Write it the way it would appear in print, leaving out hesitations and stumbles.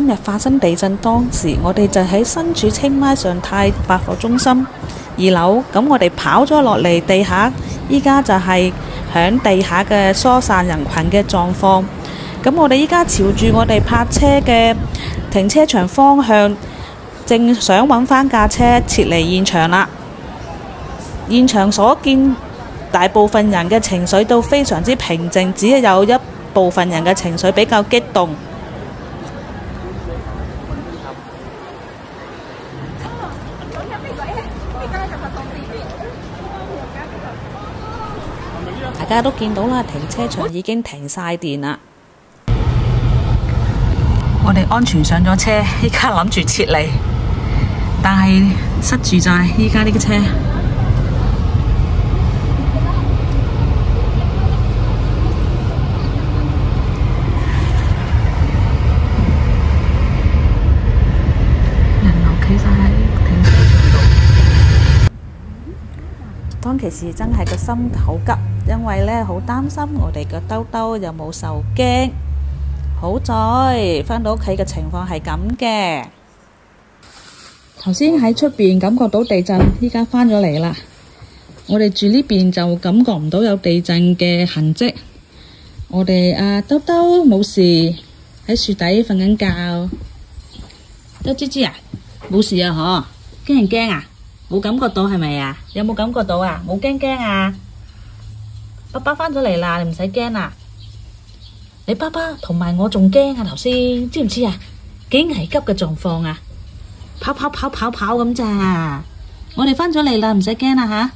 今日發生地震當時，我哋就喺身處清邁上泰百貨中心2樓，咁我哋跑咗落嚟地下，依家就係響地下嘅疏散人群嘅狀況。咁我哋依家朝住我哋泊車嘅停車場方向，正想揾返架車撤離現場啦。現場所見，大部分人嘅情緒都非常之平靜，只係有一部分人嘅情緒比較激動。大家都見到啦，停車場已經停晒電啦。我哋安全上咗車，依家諗住撤離，但係塞住晒依家呢個車。人流企晒喺停車場度。當其時真係個心好急，因為呢好擔心我哋個兜兜有冇受驚。好在返到屋企嘅情況係咁嘅。頭先喺出邊感覺到地震，依家返咗嚟啦。我哋住呢邊就感覺唔到有地震嘅痕跡。我哋兜兜冇事，喺樹底瞓緊覺。兜芝芝啊，冇事啊嗬？驚唔驚啊？冇感覺到係咪啊？有冇感覺到啊？冇驚啊？爸爸返咗嚟啦，你唔使驚啦。你爸爸同埋我仲驚啊！頭先知唔知啊？幾危急嘅狀況啊！跑咁咋？我哋返咗嚟啦，唔使驚啦吓。